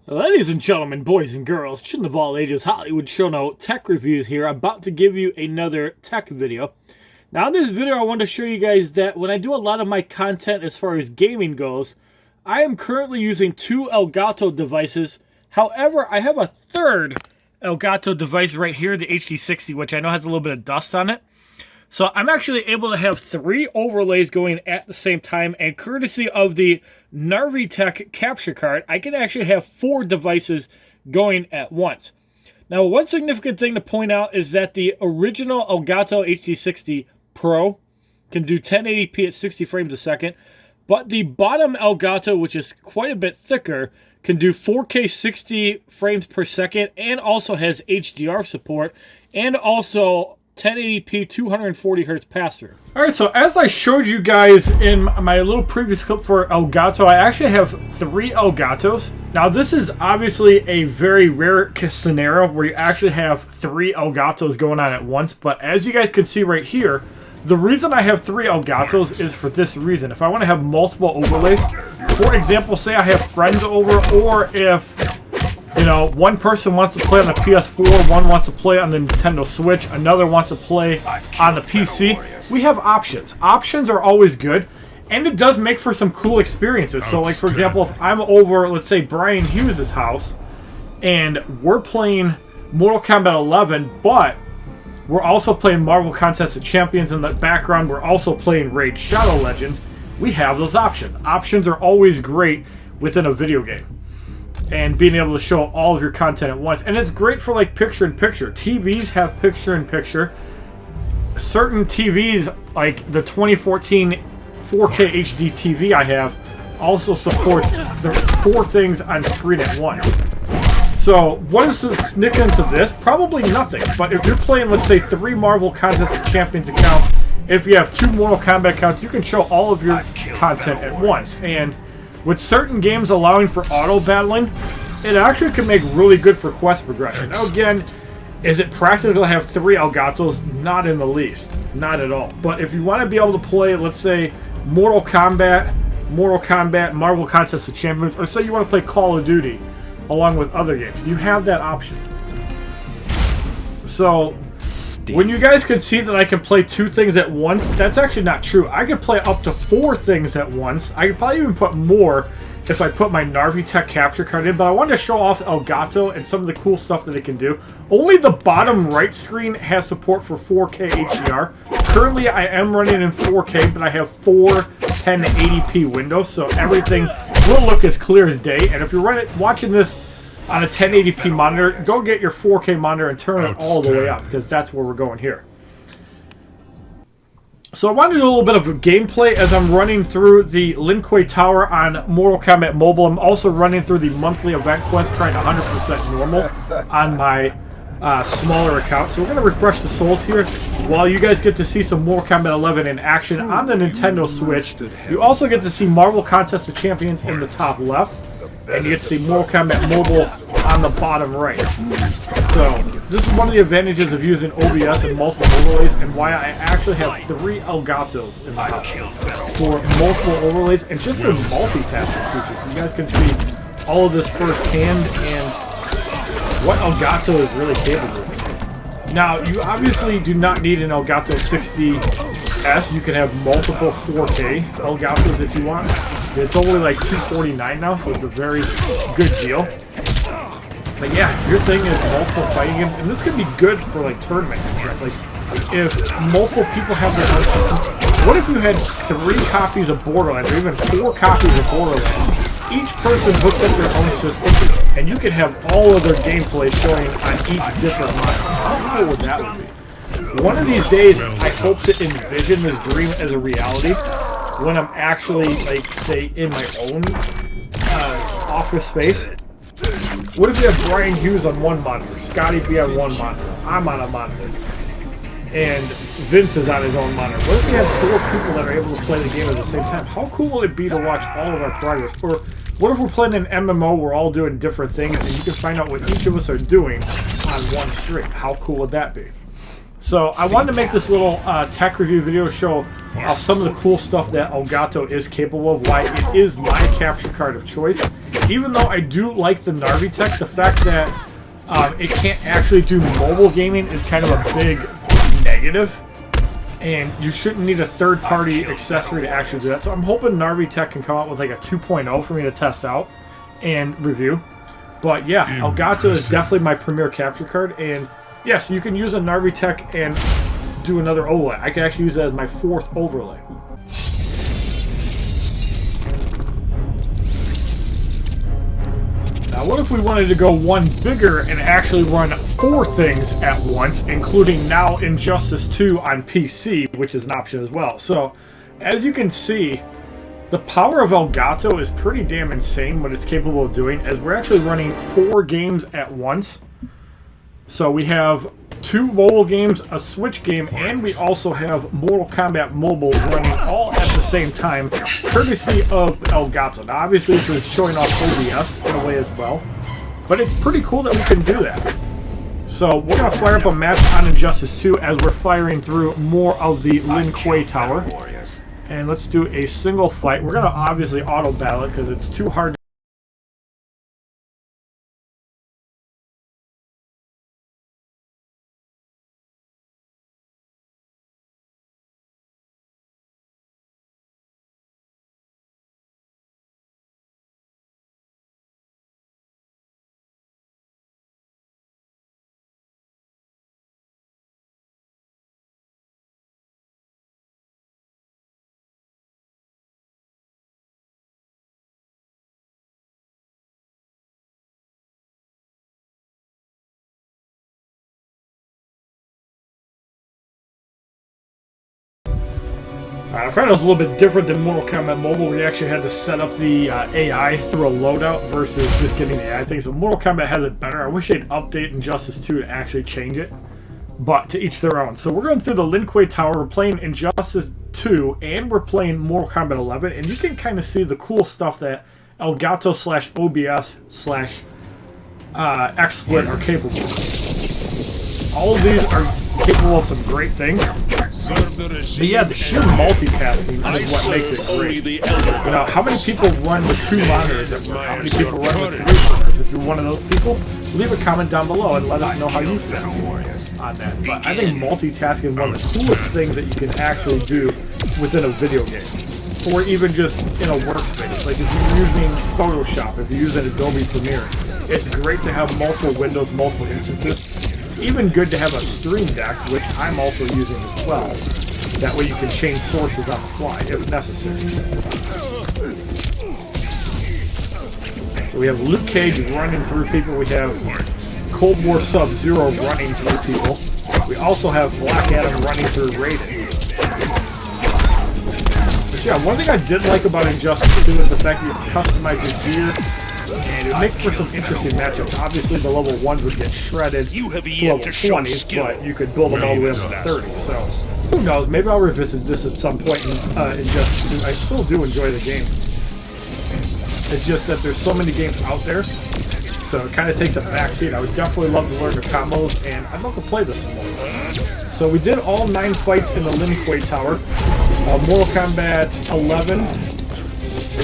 Ladies and gentlemen, boys and girls, children of all ages, HollywoodShono tech reviews here. I'm about to give you another tech video. Now in this video I want to show you guys that when I do a lot of my content as far as gaming goes, I am currently using two Elgato devices. However, I have a third Elgato device right here, the HD60, which I know has a little bit of dust on it. So I'm actually able to have three overlays going at the same time, and courtesy of the Narvitech capture card, I can actually have four devices going at once. Now, one significant thing to point out is that the original Elgato HD60 Pro can do 1080p at 60 frames a second, but the bottom Elgato, which is quite a bit thicker, can do 4K 60 frames per second and also has HDR support and also 1080p 240 hertz pass-through. Alright, so as I showed you guys in my little previous clip for Elgato, I actually have three Elgatos. Now this is obviously a very rare scenario where you actually have three Elgatos going on at once, but as you guys can see right here, the reason I have three Elgatos is for this reason. If I want to have multiple overlays, for example, say I have friends over, or if one person wants to play on the PS4, one wants to play on the Nintendo Switch, another wants to play on the PC. We have options. Options are always good, and it does make for some cool experiences. So, like, for example, if I'm over, let's say, Brian Hughes' house, and we're playing Mortal Kombat 11, but we're also playing Marvel Contest of Champions in the background, we're also playing Raid Shadow Legends, we have those options. Options are always great within a video game, and being able to show all of your content at once. And it's great for like picture-in-picture. TVs have picture-in-picture. Certain TVs, like the 2014 4K HD TV I have, also supports the four things on screen at once. So what is the significance of this? Probably nothing. But if you're playing, let's say, three Marvel Contest of Champions accounts, if you have two Mortal Kombat accounts, you can show all of your content at once. And with certain games allowing for auto battling, it actually can make really good for quest progression. Now again, is it practical to have three Elgatos? Not in the least. Not at all. But if you want to be able to play, let's say, Mortal Kombat, Marvel Contest of Champions, or say you want to play Call of Duty along with other games, you have that option. So when you guys can see that I can play two things at once, that's actually not true. I could play up to four things at once. I could probably even put more if I put my Narvitech capture card in, but I wanted to show off Elgato and some of the cool stuff that it can do. Only the bottom right screen has support for 4K HDR. Currently, I am running in 4K, but I have four 1080p windows, so everything will look as clear as day. And if you're watching this on a 1080p monitor, go get your 4K monitor and turn it all the way up, because that's where we're going here. So I want to do a little bit of gameplay as I'm running through the Lin Kuei Tower on Mortal Kombat Mobile. I'm also running through the monthly event quest, trying 100% normal on my smaller account. So we're going to refresh the souls here while you guys get to see some Mortal Kombat 11 in action on the Nintendo Switch. You also get to see Marvel Contest of Champions in the top left, and you get to see Mortal Kombat Mobile on the bottom right. So this is one of the advantages of using OBS and multiple overlays, and why I actually have three Elgatos in the house for multiple overlays and just for multitasking features. You guys can see all of this firsthand and what Elgato is really capable of. Now, you obviously do not need an Elgato 60S. You can have multiple 4K Elgatos if you want. It's only like $249 now, so it's a very good deal. But yeah, your thing is multiple fighting games, and this could be good for like tournaments and stuff. Like, if multiple people have their own system, what if you had three copies of Borderlands, or even four copies of Borderlands? Each person hooked up their own system, and you could have all of their gameplay showing on each different monitor. How cool would that be? One of these days, I hope to envision this dream as a reality when I'm actually, like, say, in my own office space. What if you have Brian Hughes on one monitor, Scotty B on one monitor, I'm on a monitor, and Vince is on his own monitor? What if we have four people that are able to play the game at the same time? How cool will it be to watch all of our progress? Or what if we're playing an MMO, we're all doing different things, and you can find out what each of us are doing on one stream? How cool would that be? So I wanted to make this little tech review video show some of the cool stuff that Elgato is capable of, why it is my capture card of choice, even though I do like the Narvitech, the fact that it can't actually do mobile gaming is kind of a big negative. And you shouldn't need a third-party accessory to actually do that. So I'm hoping Narvitech can come out with like a 2.0 for me to test out and review. But yeah, Elgato is definitely my premier capture card. And yes, you can use a Narvitech and do another overlay. I can actually use that as my 4th overlay. Now, what if we wanted to go one bigger and actually run 4 things at once, including now Injustice 2 on PC, which is an option as well. So, as you can see, the power of Elgato is pretty damn insane what it's capable of doing, as we're actually running 4 games at once. So we have 2 mobile games, a Switch game, and we also have Mortal Kombat Mobile running all at the same time, courtesy of Elgato. Now, obviously, this is showing off OBS in a way as well, but it's pretty cool that we can do that. So we're going to fire up a match on Injustice 2 as we're firing through more of the Lin Kuei Tower. And let's do a single fight. We're going to obviously auto-battle it because it's too hard to I found it was a little bit different than Mortal Kombat Mobile, where you actually had to set up the AI through a loadout versus just getting the AI thing. So Mortal Kombat has it better. I wish they'd update Injustice 2 to actually change it, but to each their own. So we're going through the Lin Kuei Tower. We're playing Injustice 2, and we're playing Mortal Kombat 11, and you can kind of see the cool stuff that Elgato / OBS / XSplit are capable of. All of these are capable of some great things. But yeah, the sheer multitasking is what makes it great. You know, how many people run with 2 monitors at work? How many people run with 3 monitors? If you're one of those people, leave a comment down below and let us know how you feel on that. But I think multitasking is one of the coolest things that you can actually do within a video game. Or even just in a workspace. Like if you're using Photoshop, if you're using Adobe Premiere, it's great to have multiple windows, multiple instances. It's even good to have a Stream Deck, which I'm also using as well. That way you can change sources on the fly, if necessary. So we have Luke Cage running through people. We have Cold War Sub-Zero running through people. We also have Black Adam running through Raiden. But yeah, one thing I did like about Injustice 2 is the fact that you can customize your gear, and it makes for some interesting matchups. Obviously, the level 1s would get shredded to level 20s, but you could build them all the way up to 30. So, who knows? Maybe I'll revisit this at some point in Injustice 2. I still do enjoy the game. It's just that there's so many games out there, so it kind of takes a backseat. I would definitely love to learn the combos, and I'd love to play this some more. So we did all 9 fights in the Lin Kuei Tower. Mortal Kombat 11.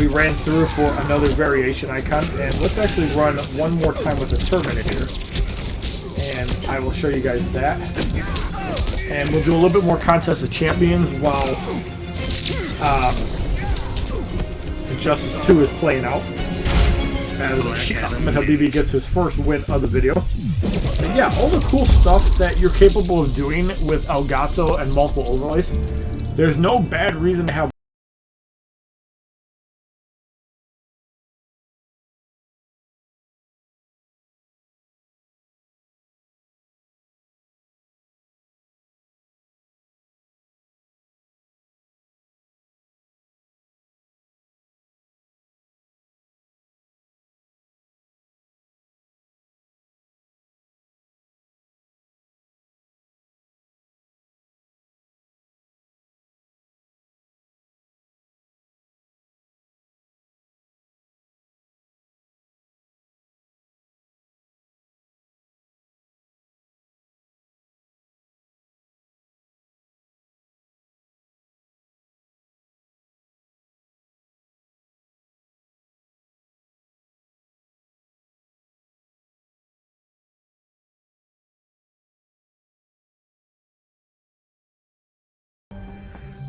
We ran through for another variation icon, and let's actually run one more time with the Terminator, and I will show you guys that. And we'll do a little bit more Contest of Champions while Injustice 2 is playing out, as Sheikh Ahmed Habibi gets his first win of the video. And yeah, all the cool stuff that you're capable of doing with Elgato and multiple overlays, there's no bad reason to have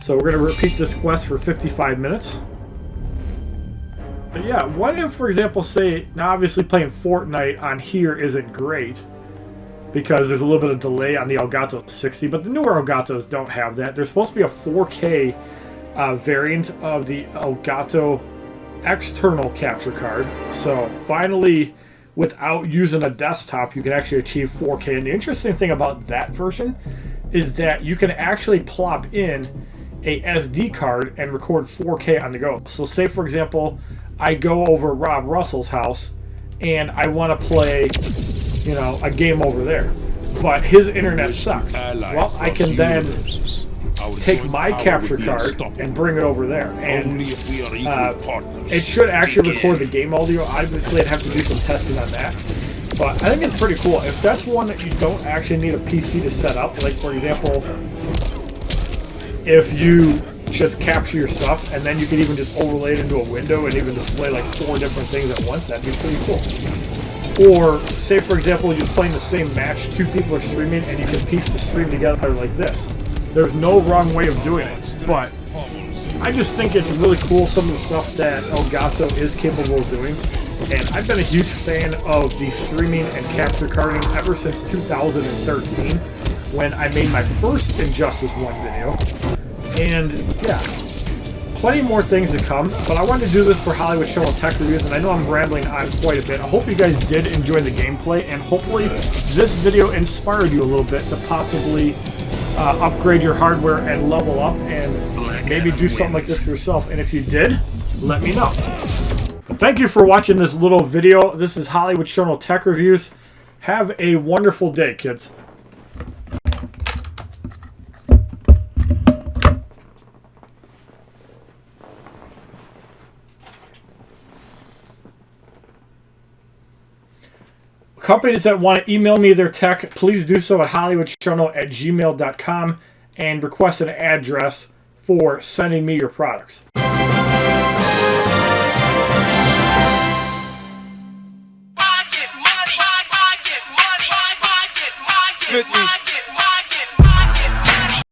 So we're going to repeat this quest for 55 minutes. But yeah, what if, for example, say, now obviously playing Fortnite on here isn't great because there's a little bit of delay on the Elgato 60, but the newer Elgatos don't have that. There's supposed to be a 4K variant of the Elgato external capture card. So finally, without using a desktop, you can actually achieve 4K. And the interesting thing about that version is that you can actually plop in a SD card and record 4K on the go. So say, for example, I go over Rob Russell's house and I want to play, you know, a game over there, but his internet sucks. Well, I can then take my capture card and bring it over there, and it should actually record the game audio. Obviously, I'd have to do some testing on that, but I think it's pretty cool. If that's one that you don't actually need a PC to set up, like for example, if you just capture your stuff and then you can even just overlay it into a window and even display like 4 different things at once, that'd be pretty cool. Or say, for example, you're playing the same match, 2 people are streaming, and you can piece the stream together like this. There's no wrong way of doing it, but I just think it's really cool, some of the stuff that Elgato is capable of doing. And I've been a huge fan of the streaming and capture carding ever since 2013, when I made my first Injustice 1 video. And yeah, plenty more things to come, but I wanted to do this for HollywoodShono Tech Reviews, and I know I'm rambling on quite a bit. I hope you guys did enjoy the gameplay, and hopefully this video inspired you a little bit to possibly upgrade your hardware and level up and maybe do something like this for yourself. And if you did, let me know. But thank you for watching this little video. This is HollywoodShono Tech Reviews. Have a wonderful day, kids. Companies that want to email me their tech, please do so at hollywoodshono@gmail.com and request an address for sending me your products.